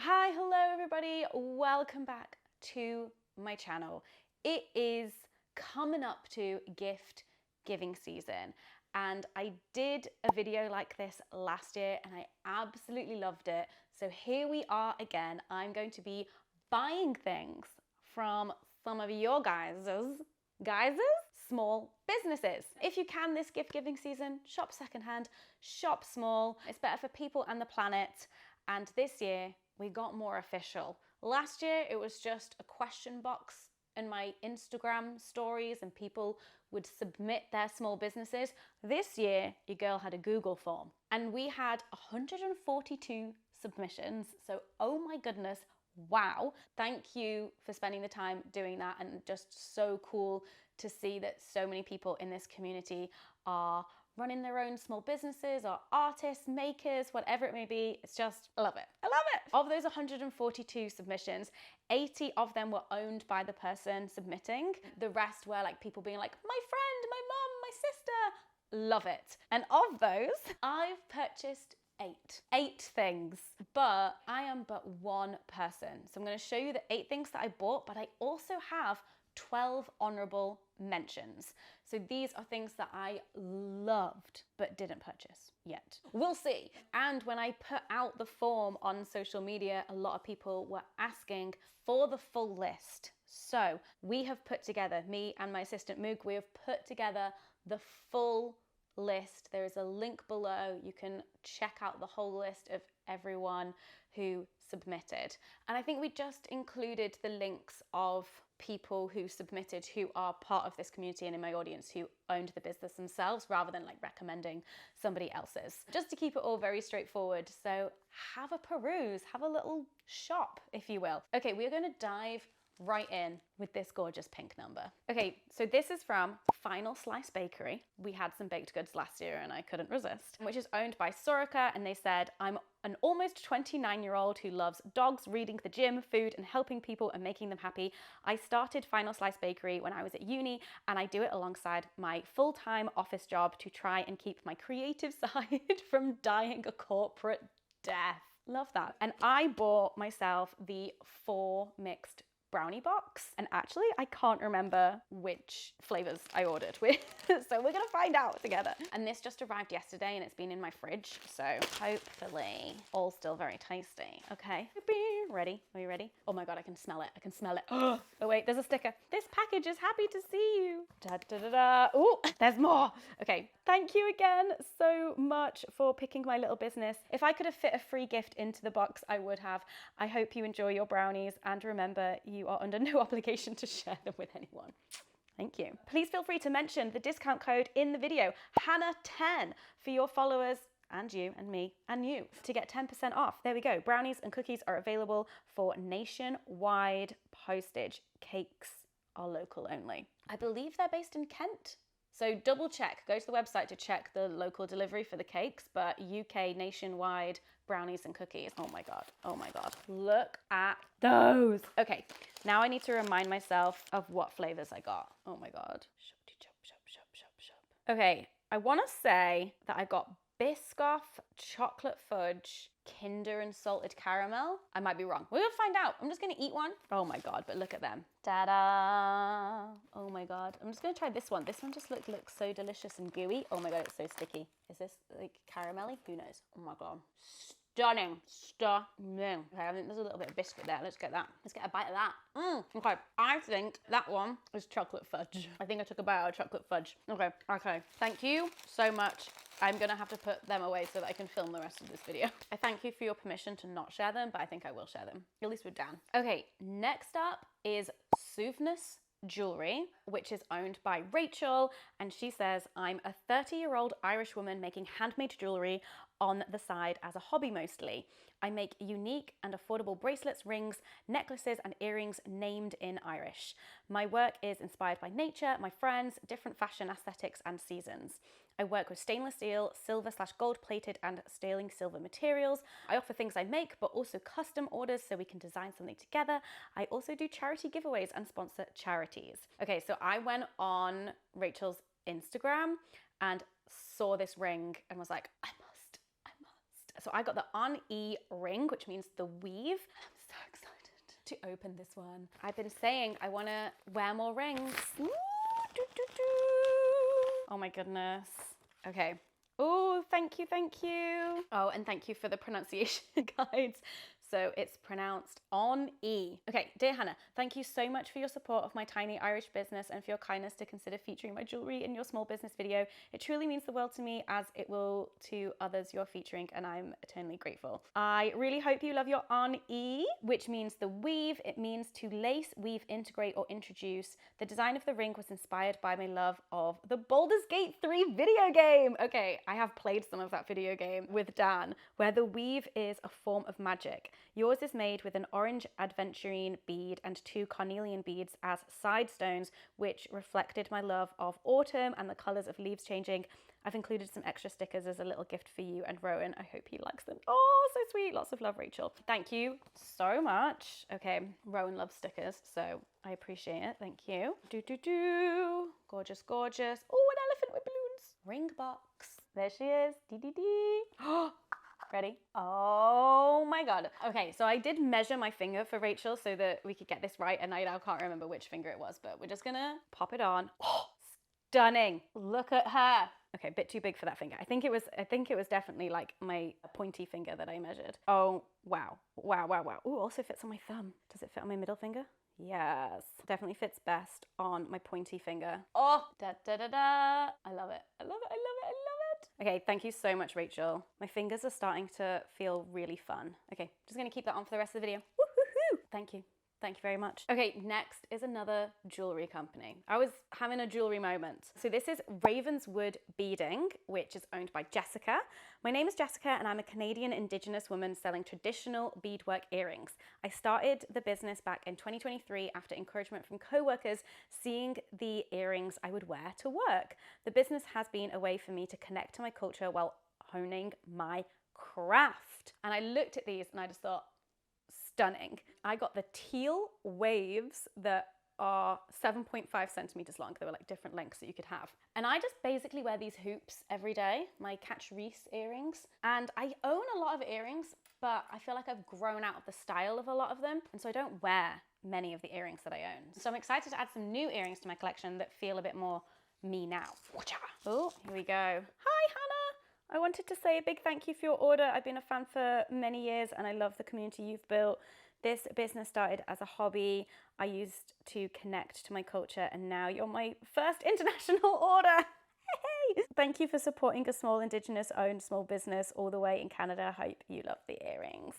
Hi, hello everybody. Welcome back to my channel. It is coming up to gift giving season, and I did a video like this last year and I absolutely loved it. So here we are again. I'm going to be buying things from some of your guys' small businesses. If you can this gift giving season, shop secondhand, shop small. It's better for people and the planet. And this year we got more official. Last year it was just a question box in my Instagram stories and people would submit their small businesses. This year your girl had a Google form and we had 142 submissions. So oh my goodness, wow. Thank you for spending the time doing that, and just so cool to see that so many people in this community are running their own small businesses, or artists, makers, whatever it may be. It's just, I love it. I love it. Of those 142 submissions, 80 of them were owned by the person submitting. The rest were like people being like, my friend, my mum, my sister. Love it. And of those, I've purchased eight things, but I am but one person. So I'm going to show you the 8 things that I bought, but I also have 12 honourable mentions. So these are things that I loved but didn't purchase yet. We'll see. And when I put out the form on social media, a lot of people were asking for the full list. So we have put together, me and my assistant Moog, we have put together the full list. There is a link below. You can check out the whole list of everyone who submitted. And I think we just included the links of people who submitted who are part of this community and in my audience who owned the business themselves, rather than like recommending somebody else's, just to keep it all very straightforward. So have a peruse, have a little shop, if you will. Okay, we're going to dive right in with this gorgeous pink number. Okay, so this is from Final Slice Bakery. We had some baked goods last year and I couldn't resist, which is owned by Soraka, and they said, I'm an almost 29-year-old who loves dogs, reading, the gym, food, and helping people and making them happy. I started Final Slice Bakery when I was at uni, and I do it alongside my full-time office job to try and keep my creative side from dying a corporate death. Love that. And I bought myself the 4 mixed brownie box, and actually I can't remember which flavors I ordered with, so we're gonna find out together. And this just arrived yesterday and it's been in my fridge, so hopefully all still very tasty. Okay, ready? Are you ready? Oh my god, I can smell it. I can smell it. Oh wait, there's a sticker. This package is happy to see you. Da, da, da, da. Oh, there's more. Okay, thank you again so much for picking my little business. If I could have fit a free gift into the box, I would have. I hope you enjoy your brownies, and remember, you are under no obligation to share them with anyone. Thank you. Please feel free to mention the discount code in the video, Hannah10, for your followers and you and me and you to get 10% off. There we go. Brownies and cookies are available for nationwide postage. Cakes are local only. I believe they're based in Kent. So double check, go to the website to check the local delivery for the cakes, but UK nationwide brownies and cookies. Oh my god, oh my god. Look at those. Okay, now I need to remind myself of what flavors I got. Oh my god. Okay, I wanna say that I got Biscoff, chocolate fudge, Kinder and salted caramel. I might be wrong. We're gonna find out. I'm just gonna eat one. Oh my god, but look at them. Ta-da! Oh my god. I'm just gonna try this one. This one just looks so delicious and gooey. Oh my god, it's so sticky. Is this like caramelly? Who knows? Oh my god. Stunning. Stunning. Okay, I think there's a little bit of biscuit there. Let's get that. Let's get a bite of that. Okay, I think that one is chocolate fudge. I think I took a bite out of chocolate fudge. Okay. Thank you so much. I'm gonna have to put them away so that I can film the rest of this video. I thank you for your permission to not share them, but I think I will share them, at least with Dan. Okay, next up is Suaimhneas Jewellery, which is owned by Rachel, and she says, I'm a 30-year-old Irish woman making handmade jewellery on the side as a hobby mostly. I make unique and affordable bracelets, rings, necklaces, and earrings named in Irish. My work is inspired by nature, my friends, different fashion aesthetics, and seasons. I work with stainless steel, silver/gold plated, and sterling silver materials. I offer things I make, but also custom orders so we can design something together. I also do charity giveaways and sponsor charities. Okay, so I went on Rachel's Instagram and saw this ring and was like, I must. So I got the On E ring, which means the weave. I'm so excited to open this one. I've been saying I want to wear more rings. Ooh, doo, doo, doo. Oh my goodness. Okay. Oh, thank you, thank you. Oh, and thank you for the pronunciation guides. So it's pronounced On E. Okay, dear Hannah, thank you so much for your support of my tiny Irish business and for your kindness to consider featuring my jewellery in your small business video. It truly means the world to me, as it will to others you're featuring, and I'm eternally grateful. I really hope you love your On E, which means the weave. It means to lace, weave, integrate, or introduce. The design of the ring was inspired by my love of the Baldur's Gate 3 video game. Okay, I have played some of that video game with Dan, where the weave is a form of magic. Yours is made with an orange aventurine bead and 2 carnelian beads as side stones, which reflected my love of autumn and the colours of leaves changing. I've included some extra stickers as a little gift for you and Rowan. I hope he likes them. Oh, so sweet. Lots of love, Rachel. Thank you so much. Okay, Rowan loves stickers, so I appreciate it. Thank you. Do, do, do. Gorgeous, gorgeous. Oh, an elephant with balloons. Ring box. There she is. Dee, dee, dee. Oh. Ready? Oh my God. Okay, so I did measure my finger for Rachel so that we could get this right, and I now can't remember which finger it was, but we're just gonna pop it on. Oh, stunning. Look at her. Okay, a bit too big for that finger. I think it was definitely like my pointy finger that I measured. Oh, wow. Wow, wow, wow. Ooh, also fits on my thumb. Does it fit on my middle finger? Yes, definitely fits best on my pointy finger. Oh, da da da da. I love it. I love it. I love it. I love it. Okay, thank you so much, Rachel. My fingers are starting to feel really fun. Okay, just gonna keep that on for the rest of the video. Woo-hoo-hoo. Thank you. Thank you very much. Okay, next is another jewelry company. I was having a jewelry moment. So this is Ravenswood Beading, which is owned by Jessica. My name is Jessica and I'm a Canadian Indigenous woman selling traditional beadwork earrings. I started the business back in 2023 after encouragement from co-workers seeing the earrings I would wear to work. The business has been a way for me to connect to my culture while honing my craft. And I looked at these and I just thought, stunning. I got the teal waves that are 7.5 centimeters long. They were like different lengths that you could have. And I just basically wear these hoops every day, my Catch Reese earrings. And I own a lot of earrings, but I feel like I've grown out of the style of a lot of them. And so I don't wear many of the earrings that I own. So I'm excited to add some new earrings to my collection that feel a bit more me now. Oh, here we go. Hi, Hannah. I wanted to say a big thank you for your order. I've been a fan for many years and I love the community you've built. This business started as a hobby I used to connect to my culture, and now you're my first international order. Hey! Thank you for supporting a small Indigenous owned small business all the way in Canada. Hope you love the earrings.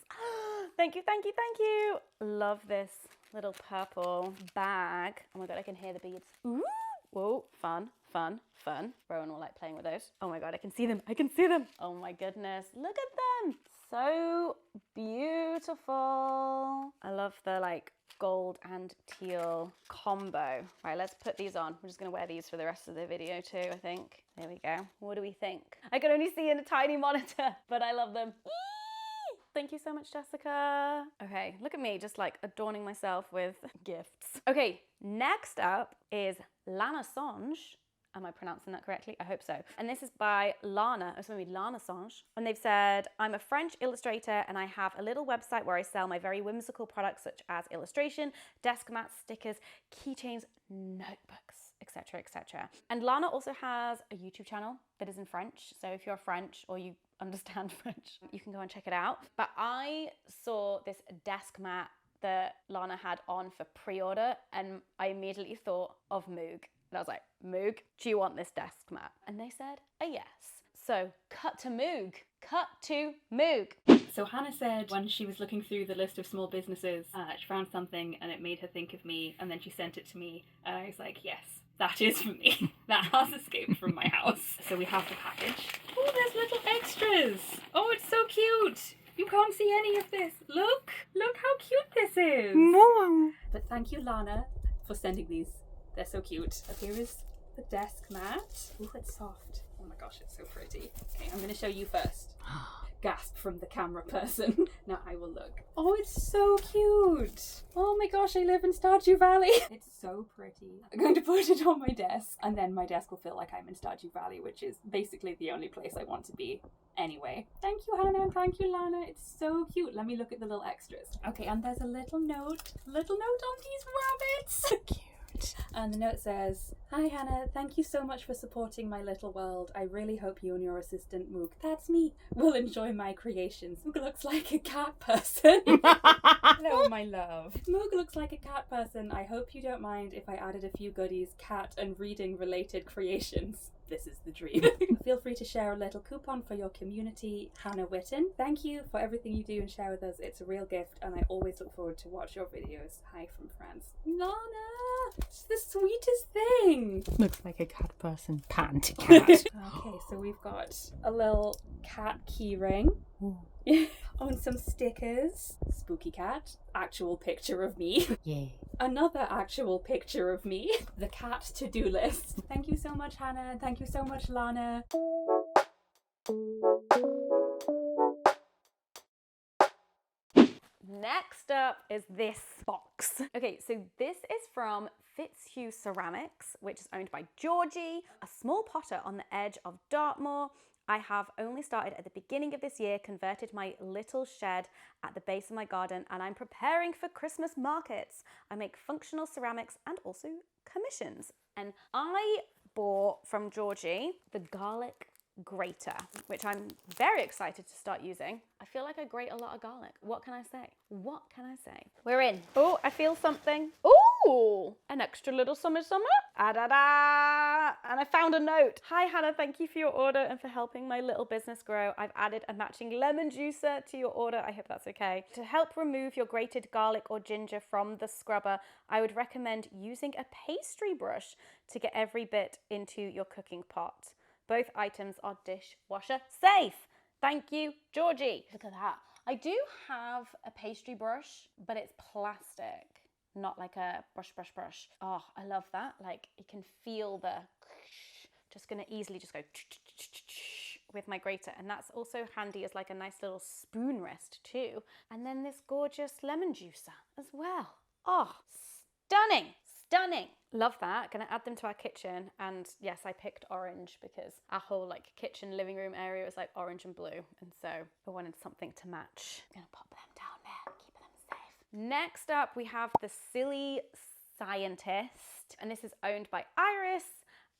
Thank you, thank you, thank you. Love this little purple bag. Oh my God, I can hear the beads. Ooh. Whoa, fun, fun, fun. Rowan will like playing with those. Oh my God, I can see them. I can see them. Oh my goodness, look at them. So beautiful. I love the like gold and teal combo. Right, let's put these on. We're just gonna wear these for the rest of the video too, I think. There we go. What do we think? I can only see in a tiny monitor, but I love them. Thank you so much, Jessica. Okay, look at me, just like adorning myself with gifts. Okay, next up is Lanasonge. Am I pronouncing that correctly? I hope so. And this is by Lana, it's going to be Lanasonge. And they've said, I'm a French illustrator and I have a little website where I sell my very whimsical products such as illustration, desk mats, stickers, keychains, notebooks, etc., etc. And Lana also has a YouTube channel that is in French. So if you're French or you understand French, you can go and check it out. But I saw this desk mat that Lana had on for pre-order and I immediately thought of Moog. And I was like, Moog, do you want this desk mat? And they said a yes. So cut to Moog. Cut to Moog. So Hannah said when she was looking through the list of small businesses, she found something and it made her think of me, and then she sent it to me and I was like, yes, that is for me. That has escaped from my house. So we have the package. Oh, there's little extras. Oh, it's so cute. You can't see any of this. Look how cute this is. Mom. But thank you, Lana, for sending these. They're so cute. And here is the desk mat. Oh, it's soft. Oh my gosh, it's so pretty. Okay, I'm going to show you first. Gasp from the camera person. Now I will look. Oh, it's so cute. Oh my gosh, I live in Stardew Valley. It's so pretty. I'm going to put it on my desk, and then my desk will feel like I'm in Stardew Valley, which is basically the only place I want to be anyway. Thank you, Hannah, and thank you, Lana. It's so cute. Let me look at the little extras. Okay, and there's a little note on these rabbits. Cute. And the note says, "Hi Hannah, thank you so much for supporting my little world. I really hope you and your assistant Moog, that's me, will enjoy my creations. Moog looks like a cat person." Hello, my love. Moog looks like a cat person. I hope you don't mind if I added a few goodies, cat and reading related creations. This is the dream. Feel free to share a little coupon for your community, Hannah Witton. Thank you for everything you do and share with us. It's a real gift, and I always look forward to watch your videos. Hi from France. Lana! It's the sweetest thing! Looks like a cat person. Patent cat. Okay, so we've got a little cat keyring. On some stickers. Spooky cat. Actual picture of me. Yeah. Another actual picture of me. The cat to-do list. Thank you so much, Hannah. Thank you so much, Lana. Next up is this box. Okay, so this is from Fitzhugh Ceramics, which is owned by Georgie, a small potter on the edge of Dartmoor. I have only started at the beginning of this year, converted my little shed at the base of my garden, and I'm preparing for Christmas markets. I make functional ceramics and also commissions. And I bought from Georgie the garlic grater, which I'm very excited to start using. I feel like I grate a lot of garlic. What can I say? What can I say? We're in. Oh, I feel something. Oh, an extra little summer. Ah-da-da! And I found a note. "Hi Hannah, thank you for your order and for helping my little business grow. I've added a matching lemon juicer to your order. I hope that's okay. To help remove your grated garlic or ginger from the scrubber, I would recommend using a pastry brush to get every bit into your cooking pot. Both items are dishwasher safe. Thank you, Georgie." Look at that. I do have a pastry brush, but it's plastic, not like a brush. Oh, I love that. Like, you can feel the, just gonna easily just go with my grater. And that's also handy as like a nice little spoon rest too. And then this gorgeous lemon juicer as well. Oh, stunning. Love that. Gonna add them to our kitchen. And yes, I picked orange because our whole like kitchen living room area is like orange and blue. And so I wanted something to match. I'm gonna pop them down there, keeping them safe. Next up, we have the Silly Scientist. And this is owned by Iris.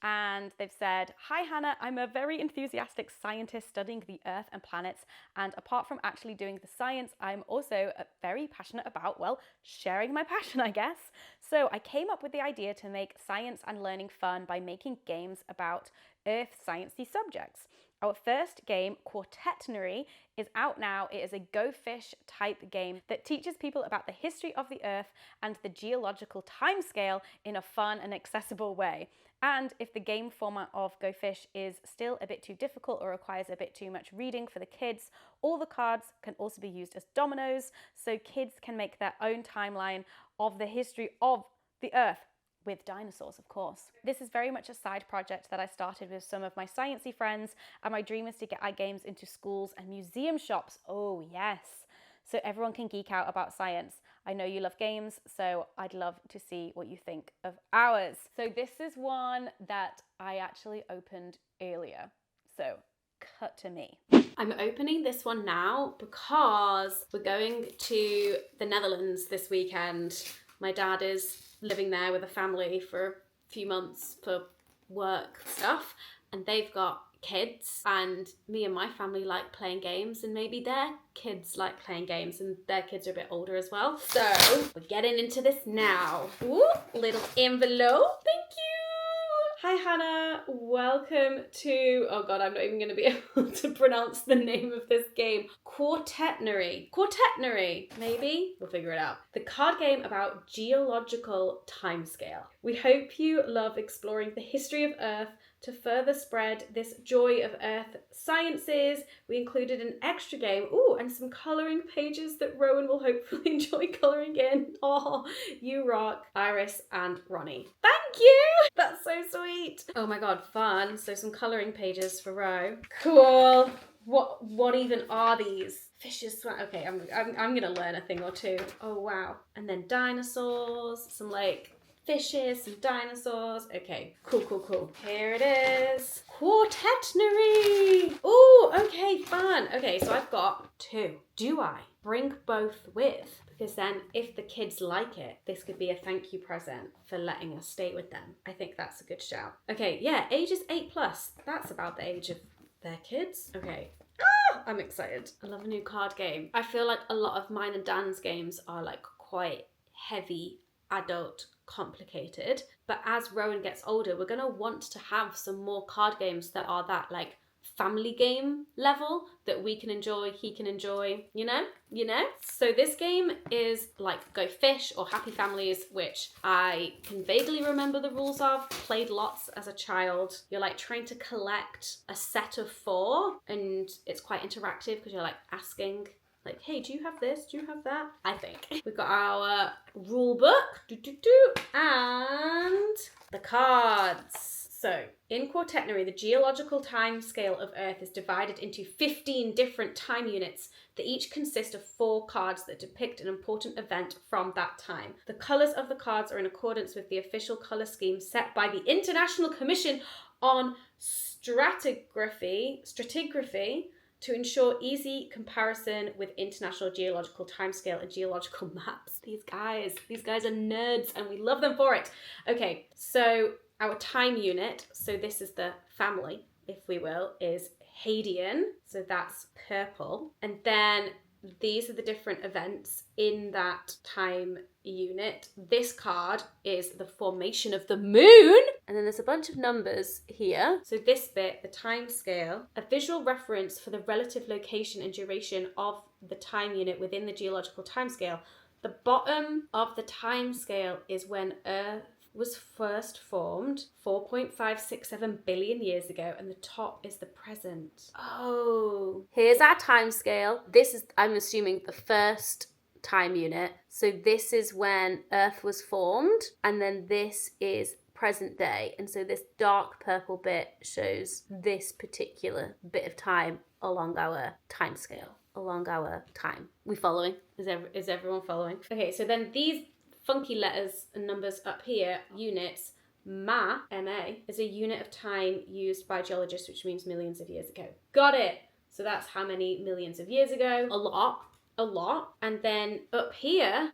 And they've said, "Hi Hannah, I'm a very enthusiastic scientist studying the Earth and planets, and apart from actually doing the science, I'm also very passionate about, well, sharing my passion, I guess. So I came up with the idea to make science and learning fun by making games about Earth sciencey subjects. Our first game, Quaternary, is out now. It is a Go Fish type game that teaches people about the history of the Earth and the geological timescale in a fun and accessible way. And if the game format of Go Fish is still a bit too difficult or requires a bit too much reading for the kids, all the cards can also be used as dominoes, so kids can make their own timeline of the history of the Earth, with dinosaurs, of course. This is very much a side project that I started with some of my sciencey friends, and my dream is to get our games into schools and museum shops. Oh yes, so everyone can geek out about science. I know you love games, so I'd love to see what you think of ours." So this is one that I actually opened earlier, so cut to me. I'm opening this one now because we're going to the Netherlands this weekend. My dad is living there with a family for a few months for work stuff, and they've got kids, and me and my family like playing games, and maybe their kids like playing games, and their kids are a bit older as well. So we're getting into this now. Ooh, little envelope. Thank you. Hi Hannah, welcome to, oh god, I'm not even going to be able to pronounce the name of this game. Quaternary, maybe? We'll figure it out. The card game about geological timescale. We hope you love exploring the history of Earth, To further spread this joy of earth sciences, we included an extra game, and some colouring pages that Rowan will hopefully enjoy colouring in. Oh, you rock, Iris and Ronnie. Thank you! That's so sweet. Oh my god, fun. So some colouring pages for Ro. Cool. What even are these? Fishes. Okay, I'm gonna learn a thing or two. Oh wow. And then dinosaurs, some like fishes, some dinosaurs. Okay, cool. Here it is. Quartetnary. Ooh, okay, fun. Okay, so I've got 2. Do I bring both with? Because then if the kids like it, this could be a thank you present for letting us stay with them. I think that's a good shout. Okay, yeah, ages 8+. That's about the age of their kids. Okay. I'm excited. I love a new card game. I feel like a lot of mine and Dan's games are like quite heavy, adult, complicated. But as Rowan gets older, we're going to want to have some more card games that are that like family game level that we can enjoy, he can enjoy, you know? So this game is like Go Fish or Happy Families, which I can vaguely remember the rules of, played lots as a child. You're like trying to collect a set of 4 and it's quite interactive because you're like asking like, hey, do you have this? Do you have that? I think. We've got our rule book and the cards. So, in Quartetnary, the geological time scale of Earth is divided into 15 different time units that each consist of 4 cards that depict an important event from that time. The colours of the cards are in accordance with the official colour scheme set by the International Commission on Stratigraphy to ensure easy comparison with international geological timescale and geological maps. These guys are nerds and we love them for it. Okay, so our time unit, so this is the family, if we will, is Hadean. So that's purple. And then these are the different events in that time unit. This card is the formation of the moon. And then there's a bunch of numbers here. So this bit, the time scale, a visual reference for the relative location and duration of the time unit within the geological time scale. The bottom of the time scale is when Earth was first formed 4.567 billion years ago, and the top is the present. Oh, here's our time scale. This is, I'm assuming, the first time unit. So this is when Earth was formed, and then this is present day. And so this dark purple bit shows this particular bit of time along our time scale, along our time. We following? Is everyone following? Okay, so then these funky letters and numbers up here, units. Ma, M-A, is a unit of time used by geologists, which means millions of years ago. Got it! So that's how many millions of years ago. A lot. And then up here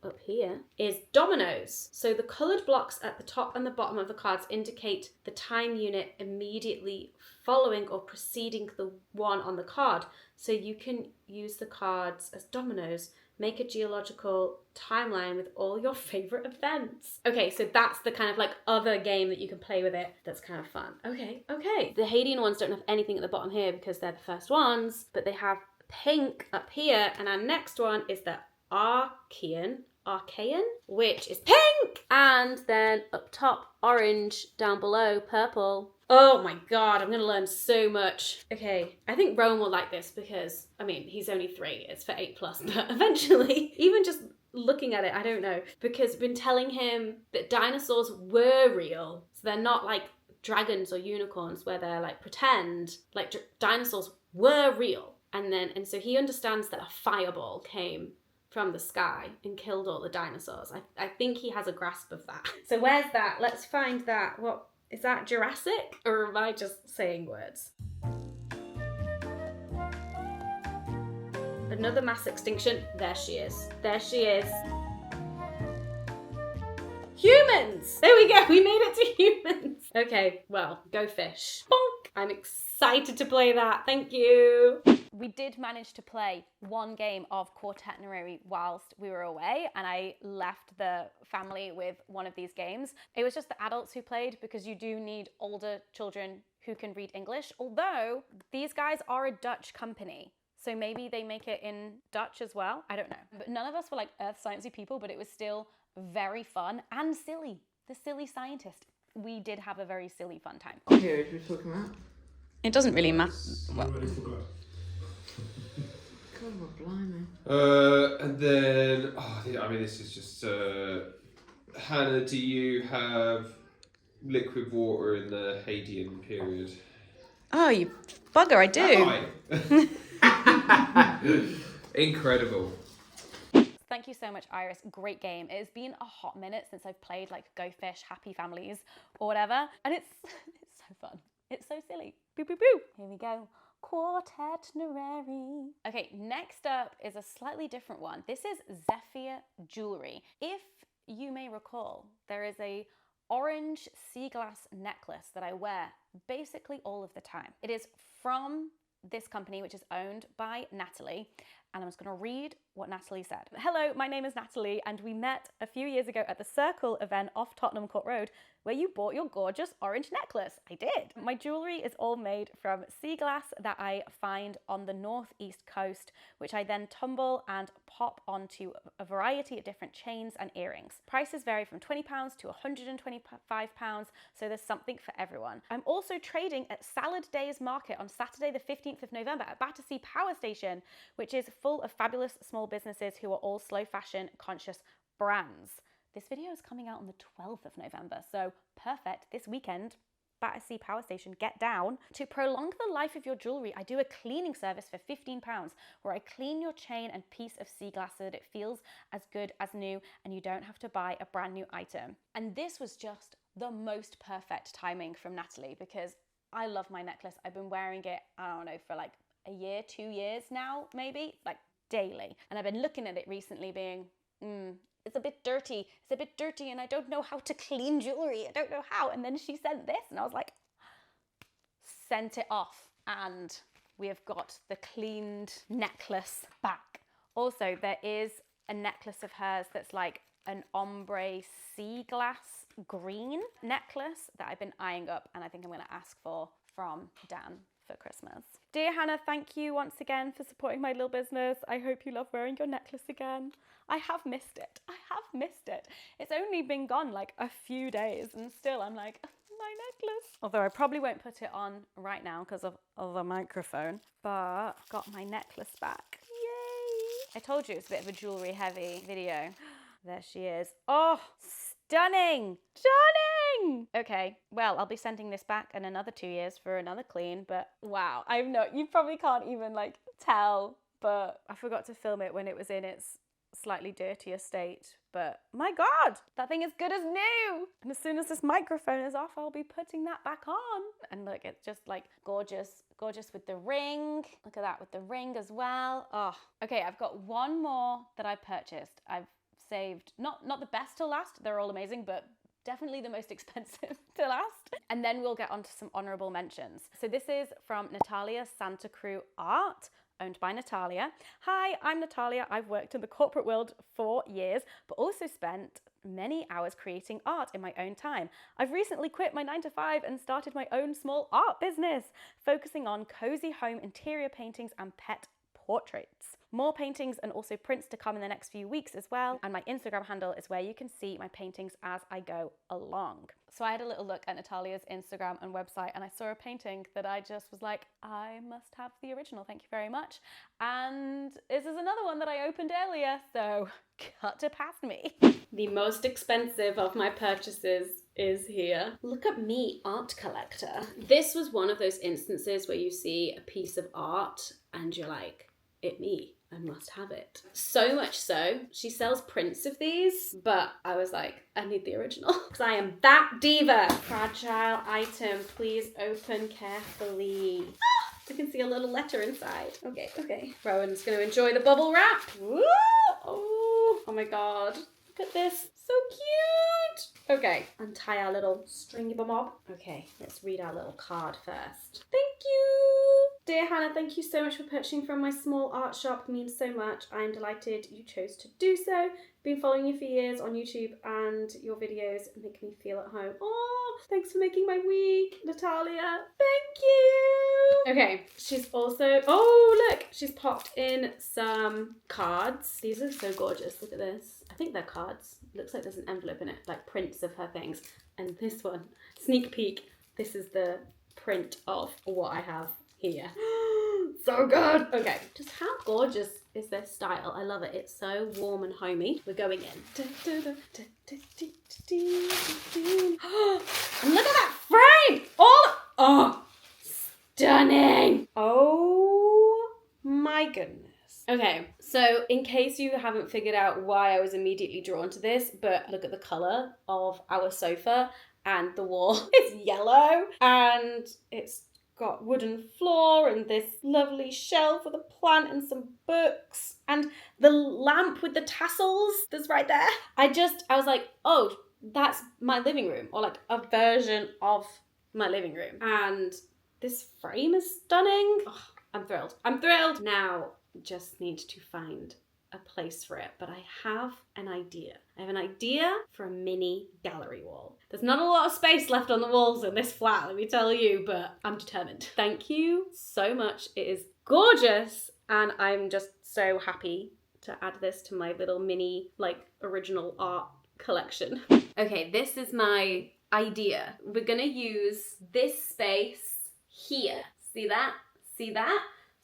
is dominoes. So the coloured blocks at the top and the bottom of the cards indicate the time unit immediately following or preceding the one on the card. So you can use the cards as dominoes. Make a geological timeline with all your favourite events. Okay, so that's the kind of like other game that you can play with it that's kind of fun. Okay. The Hadean ones don't have anything at the bottom here because they're the first ones, but they have pink up here, and our next one is the Archean, which is pink, and then up top, orange, down below, purple. Oh my god, I'm gonna learn so much. Okay, I think Rowan will like this because, I mean, he's only 3, it's for 8+, but eventually, even just looking at it, I don't know, because I've been telling him that dinosaurs were real, so they're not like dragons or unicorns where they're like pretend, like dinosaurs were real. And so he understands that a fireball came from the sky and killed all the dinosaurs. I think he has a grasp of that. So where's that? Let's find that. What is that, Jurassic? Or am I just saying words? Another mass extinction. There she is. Humans! There we go, we made it to humans. Okay, well, Go Fish. Bonk! I'm excited to play that, thank you. We did manage to play one game of Quartetnary whilst we were away, and I left the family with one of these games. It was just the adults who played because you do need older children who can read English, although these guys are a Dutch company. So maybe they make it in Dutch as well. I don't know. But none of us were like earth sciencey people, but it was still very fun and silly. The silly scientist. we did have a very silly fun time. What period we're talking about? It doesn't really matter. You already forgot. God, what blimey. And then, I mean, this is just, Hannah, do you have liquid water in the Hadean period? Oh, you bugger, I do. Hi. Incredible. Thank you so much, Iris. Great game. It has been a hot minute since I've played like Go Fish, Happy Families, or whatever. And it's so fun. It's so silly. Boo, boo, boo. Here we go. Quartet Nerari. Okay, next up is a slightly different one. This is Zephyr Jewellery. If you may recall, there is a orange sea glass necklace that I wear basically all of the time. It is from this company, which is owned by Natalie, and I'm just going to read what Natalie said. Hello, my name is Natalie, and we met a few years ago at the Circle event off Tottenham Court Road, where you bought your gorgeous orange necklace. I did. My jewellery is all made from sea glass that I find on the northeast coast, which I then tumble and pop onto a variety of different chains and earrings. Prices vary from £20 to £125, so there's something for everyone. I'm also trading at Salad Days Market on Saturday the 15th of November at Battersea Power Station, which is full of fabulous small businesses who are all slow fashion conscious brands. This video is coming out on the 12th of November, so perfect. This weekend, Battersea Power Station, get down. To prolong the life of your jewellery, I do a cleaning service for £15 where I clean your chain and piece of sea glass so that it feels as good as new and you don't have to buy a brand new item. And this was just the most perfect timing from Natalie because I love my necklace. I've been wearing it, I don't know, for like a year, 2 years now, maybe, like daily. And I've been looking at it recently being, it's a bit dirty. It's a bit dirty and I don't know how to clean jewellery. I don't know how. And then she sent this and I was like, sent it off. And we have got the cleaned necklace back. Also, there is a necklace of hers that's like an ombre sea glass green necklace that I've been eyeing up and I think I'm going to ask for from Dan for Christmas. Dear Hannah, thank you once again for supporting my little business. I hope you love wearing your necklace again. I have missed it. I have missed it. It's only been gone like a few days and still I'm like, my necklace. Although I probably won't put it on right now because of the microphone, but I've got my necklace back. Yay! I told you it's a bit of a jewellery heavy video. There she is. Oh, stunning! Stunning! Okay, well, I'll be sending this back in another 2 years for another clean, but wow, you probably can't even like tell, but I forgot to film it when it was in its slightly dirtier state, but my God, that thing is good as new. And as soon as this microphone is off, I'll be putting that back on. And look, it's just like gorgeous, gorgeous with the ring. Look at that with the ring as well. Oh, okay, I've got one more that I purchased. I've saved, not the best to last, they're all amazing, but definitely the most expensive to last. And then we'll get on to some honourable mentions. So this is from Natalia Santacreu Art, owned by Natalia. Hi, I'm Natalia. I've worked in the corporate world for years, but also spent many hours creating art in my own time. I've recently quit my 9-to-5 and started my own small art business, focusing on cozy home interior paintings and pet portraits. More paintings and also prints to come in the next few weeks as well. And my Instagram handle is where you can see my paintings as I go along. So I had a little look at Natalia's Instagram and website and I saw a painting that I just was like, I must have the original, thank you very much. And this is another one that I opened earlier, so cut to past me. The most expensive of my purchases is here. Look at me, art collector. This was one of those instances where you see a piece of art and you're like, it me. I must have it. So much so, she sells prints of these, but I was like, I need the original. Because I am that diva. Fragile item, please open carefully. I can see a little letter inside. Okay. Rowan's going to enjoy the bubble wrap. Woo! Oh my God. Look at this. So cute. Okay, untie our little stringy bob. Okay, let's read our little card first. Thank you. Dear Hannah, thank you so much for purchasing from my small art shop. It means so much. I'm delighted you chose to do so. Been following you for years on YouTube and your videos make me feel at home. Oh, Thanks for making my week, Natalia. Thank you. Okay, she's also, oh look, she's popped in some cards. These are so gorgeous. Look at this. I think they're cards. Looks like there's an envelope in it, like prints of her things. And this one, sneak peek. This is the print of what I have here. So good. Okay, just how gorgeous is this style? I love it. It's so warm and homey. We're going in. And look at that frame! Oh, stunning! Oh my goodness. Okay, so in case you haven't figured out why I was immediately drawn to this, but look at the colour of our sofa and the wall. It's yellow and it's got wooden floor and this lovely shelf with a plant and some books and the lamp with the tassels that's right there. I was like, oh, that's my living room, or like a version of my living room. And this frame is stunning. Oh, I'm thrilled. I'm thrilled. Now, just need to find a place for it, but I have an idea. I have an idea for a mini gallery wall. There's not a lot of space left on the walls in this flat, let me tell you, but I'm determined. Thank you so much. It is gorgeous, and I'm just so happy to add this to my little mini, like, original art collection. Okay, this is my idea. We're gonna use this space here. See that? See that?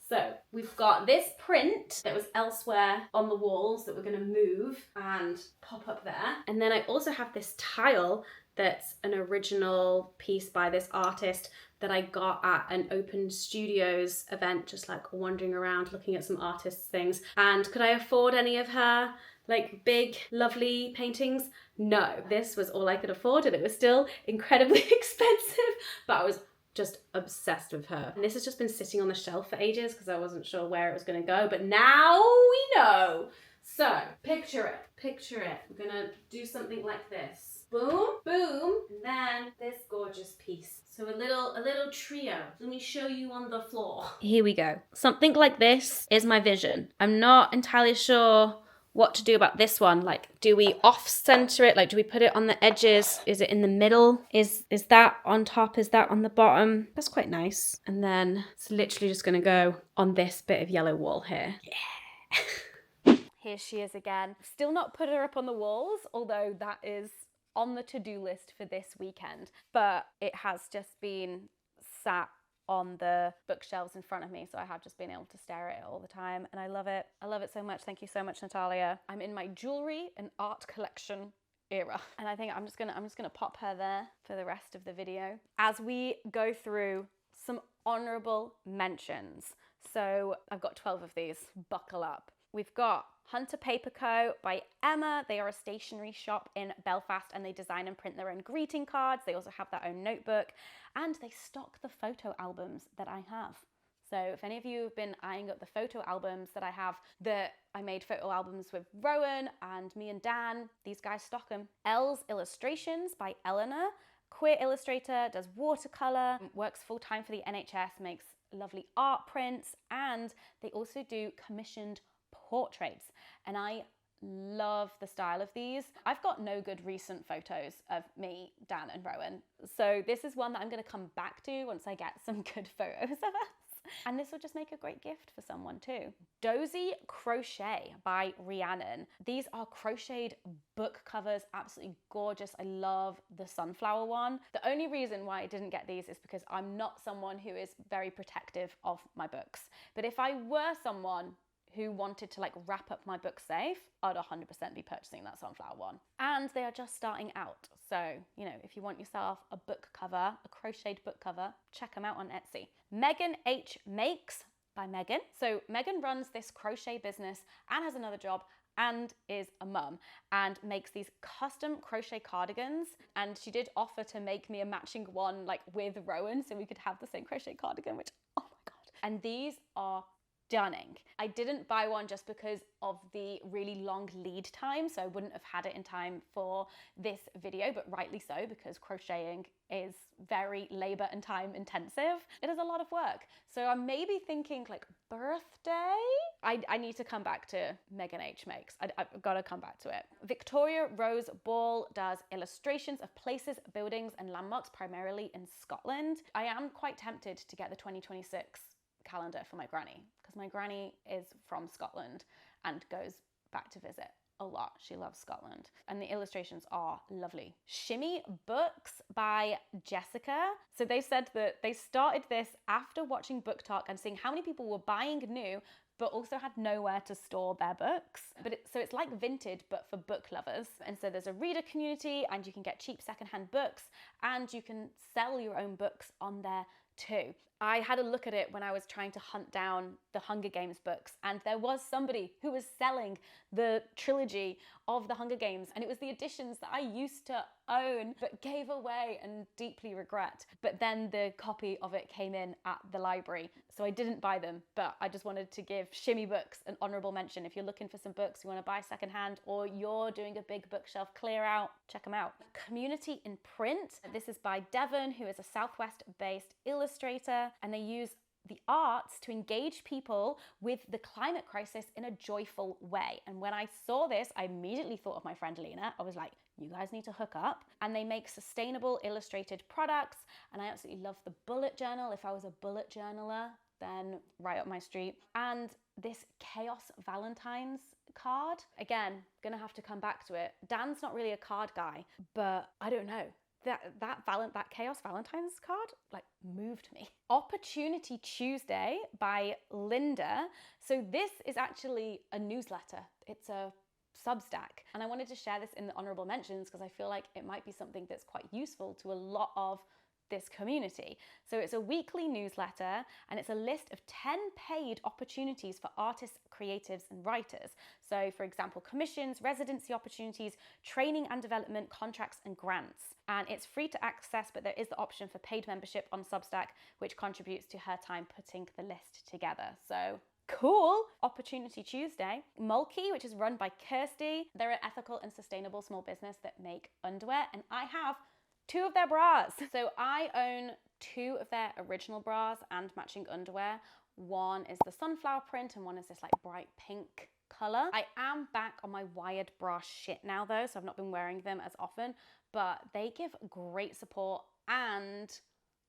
So we've got this print that was elsewhere on the walls that we're going to move and pop up there. And then I also have this tile that's an original piece by this artist that I got at an open studios event, just like wandering around looking at some artists' things. And could I afford any of her like big, lovely paintings? No, this was all I could afford, and it was still incredibly expensive, but I was just obsessed with her. And this has just been sitting on the shelf for ages because I wasn't sure where it was going to go, but now we know. So picture it, picture it. We're gonna do something like this. Boom, boom, and then this gorgeous piece. So a little trio. Let me show you on the floor. Here we go. Something like this is my vision. I'm not entirely sure what to do about this one. Like, do we off-center it? Like, do we put it on the edges? Is it in the middle? Is that on top? Is that on the bottom? That's quite nice. And then it's literally just gonna go on this bit of yellow wall here. Yeah. Here she is again. Still not put her up on the walls, although that is on the to-do list for this weekend. But it has just been sat on the bookshelves in front of me, so I have just been able to stare at it all the time, and I love it. I love it so much. Thank you so much, Natalia. I'm in my jewelry and art collection era, and I think I'm just gonna pop her there for the rest of the video as we go through some honourable mentions. So I've got 12 of these. Buckle up. We've got Hunter Paper Co. by Emma. They are a stationery shop in Belfast, and they design and print their own greeting cards. They also have their own notebook, and they stock the photo albums that I have. So if any of you have been eyeing up the photo albums that I have, that I made photo albums with Rowan and me and Dan, these guys stock them. Elle's Illustrations by Eleanor. Queer illustrator, does watercolor, works full-time for the NHS, makes lovely art prints, and they also do commissioned portraits, and I love the style of these. I've got no good recent photos of me, Dan and Rowan, so this is one that I'm going to come back to once I get some good photos of us, and this will just make a great gift for someone too. Dozy Crochet by Rhiannon. These are crocheted book covers, absolutely gorgeous. I love the sunflower one. The only reason why I didn't get these is because I'm not someone who is very protective of my books, but if I were someone who wanted to like wrap up my book safe, I'd 100% be purchasing that sunflower one. And they are just starting out. So, you know, if you want yourself a book cover, a crocheted book cover, check them out on Etsy. Megan H Makes by Megan. So Megan runs this crochet business and has another job and is a mum and makes these custom crochet cardigans. And she did offer to make me a matching one like with Rowan so we could have the same crochet cardigan, which, oh my God. And these are stunning. I didn't buy one just because of the really long lead time, so I wouldn't have had it in time for this video, but rightly so, because crocheting is very labor and time intensive. It is a lot of work. So I'm maybe thinking like birthday. I need to come back to Megan H Makes. I've got to come back to it. Victoria Rose Ball does illustrations of places, buildings and landmarks, primarily in Scotland. I am quite tempted to get the 2026 calendar for my granny, because my granny is from Scotland and goes back to visit a lot. She loves Scotland, and the illustrations are lovely. Shimmy Books by Jessica. So they said that they started this after watching Book Talk and seeing how many people were buying new but also had nowhere to store their books. So it's like Vinted, but for book lovers. And so there's a reader community, and you can get cheap secondhand books, and you can sell your own books on there too. I had a look at it when I was trying to hunt down the Hunger Games books, and there was somebody who was selling the trilogy of the Hunger Games, and it was the editions that I used to own but gave away and deeply regret. But then the copy of it came in at the library, so I didn't buy them, but I just wanted to give Shimmy Books an honourable mention. If you're looking for some books you want to buy secondhand, or you're doing a big bookshelf clear out, check them out. Community in Print. This is by Devon, who is a Southwest-based illustrator, and they use the arts to engage people with the climate crisis in a joyful way. And when I saw this, I immediately thought of my friend Lena. I was like, you guys need to hook up. And they make sustainable illustrated products. And I absolutely love the bullet journal. If I was a bullet journaler, then right up my street. And this Chaos Valentine's card. Again, gonna have to come back to it. Dan's not really a card guy, but I don't know. That Chaos Valentine's card like moved me. Opportunity Tuesday by Linda. So this is actually a newsletter. It's a Substack, and I wanted to share this in the honourable mentions because I feel like it might be something that's quite useful to a lot of this community. So it's a weekly newsletter, and it's a list of 10 paid opportunities for artists, creatives and writers. So for example, commissions, residency opportunities, training and development, contracts and grants. And it's free to access, but there is the option for paid membership on Substack, which contributes to her time putting the list together. So cool. Opportunity Tuesday. Mulkey, which is run by Kirsty. They're an ethical and sustainable small business that make underwear, and I have 2 of their bras. So I own 2 of their original bras and matching underwear. One is the sunflower print and one is this like bright pink color. I am back on my wired bra shit now though, so I've not been wearing them as often, but they give great support and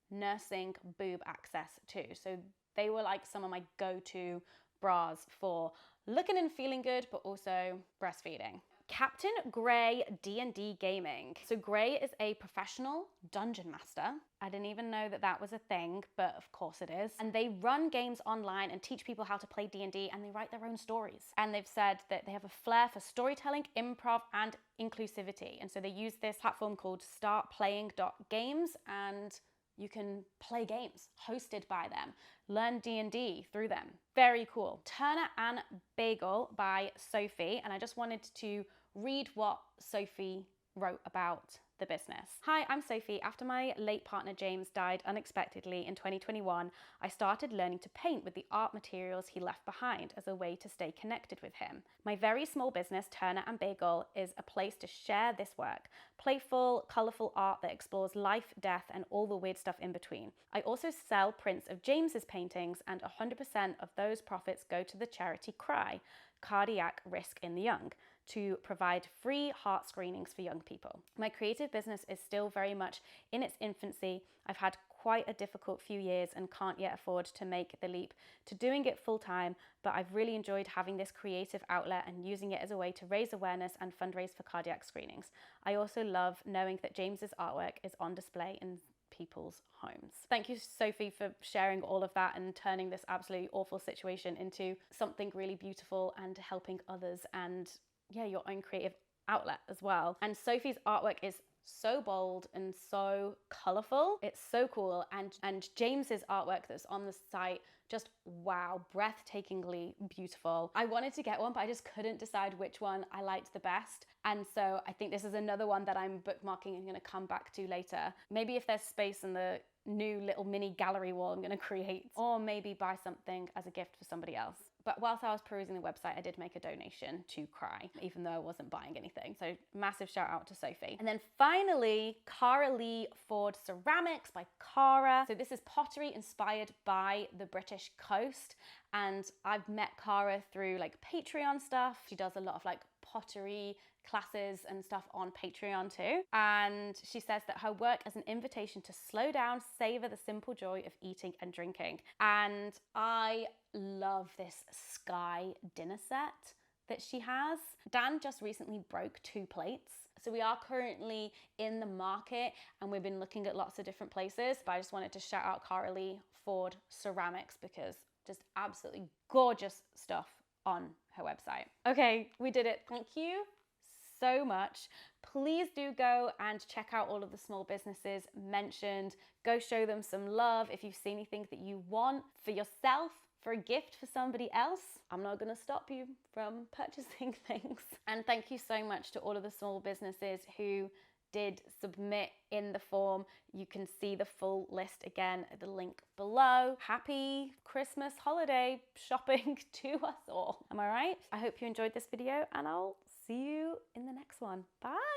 nursing boob access too. So they were like some of my go-to bras for looking and feeling good, but also breastfeeding. Captain Grey D&D Gaming. So Grey is a professional dungeon master. I didn't even know that that was a thing, but of course it is. And they run games online and teach people how to play D&D, and they write their own stories. And they've said that they have a flair for storytelling, improv, and inclusivity. And so they use this platform called startplaying.games, and you can play games hosted by them, learn D&D through them. Very cool. Turner and Bagel by Sophie, and I just wanted to read what Sophie wrote about the business. Hi, I'm Sophie. After my late partner James died unexpectedly in 2021, I started learning to paint with the art materials he left behind as a way to stay connected with him. My very small business, Turner and Bagel, is a place to share this work. Playful, colourful art that explores life, death, and all the weird stuff in between. I also sell prints of James's paintings, and 100% of those profits go to the charity CRY, Cardiac Risk in the Young, to provide free heart screenings for young people. My creative business is still very much in its infancy. I've had quite a difficult few years and can't yet afford to make the leap to doing it full time, but I've really enjoyed having this creative outlet and using it as a way to raise awareness and fundraise for cardiac screenings. I also love knowing that James's artwork is on display in people's homes. Thank you, Sophie, for sharing all of that and turning this absolutely awful situation into something really beautiful and helping others, and yeah, your own creative outlet as well. And Sophie's artwork is so bold and so colourful. It's so cool. And James's artwork that's on the site, just wow, breathtakingly beautiful. I wanted to get one, but I just couldn't decide which one I liked the best. And so I think this is another one that I'm bookmarking and gonna come back to later. Maybe if there's space in the new little mini gallery wall I'm gonna create, or maybe buy something as a gift for somebody else. But whilst I was perusing the website, I did make a donation to Cry, even though I wasn't buying anything. So massive shout out to Sophie. And then finally, Cara Lee Ford Ceramics by Cara. So this is pottery inspired by the British coast. And I've met Cara through like Patreon stuff. She does a lot of like pottery classes and stuff on Patreon too. And she says that her work is an invitation to slow down, savor the simple joy of eating and drinking. And I love this sky dinner set that she has. Dan just recently broke 2 plates. So we are currently in the market and we've been looking at lots of different places, but I just wanted to shout out Cara Lee Ford Ceramics because just absolutely gorgeous stuff on her website. Okay, we did it. Thank you so much. Please do go and check out all of the small businesses mentioned. Go show them some love. If you see anything that you want for yourself, for a gift for somebody else, I'm not gonna stop you from purchasing things. And thank you so much to all of the small businesses who did submit in the form. You can see the full list again at the link below. Happy Christmas holiday shopping to us all. Am I right? I hope you enjoyed this video and I'll see you in the next one. Bye.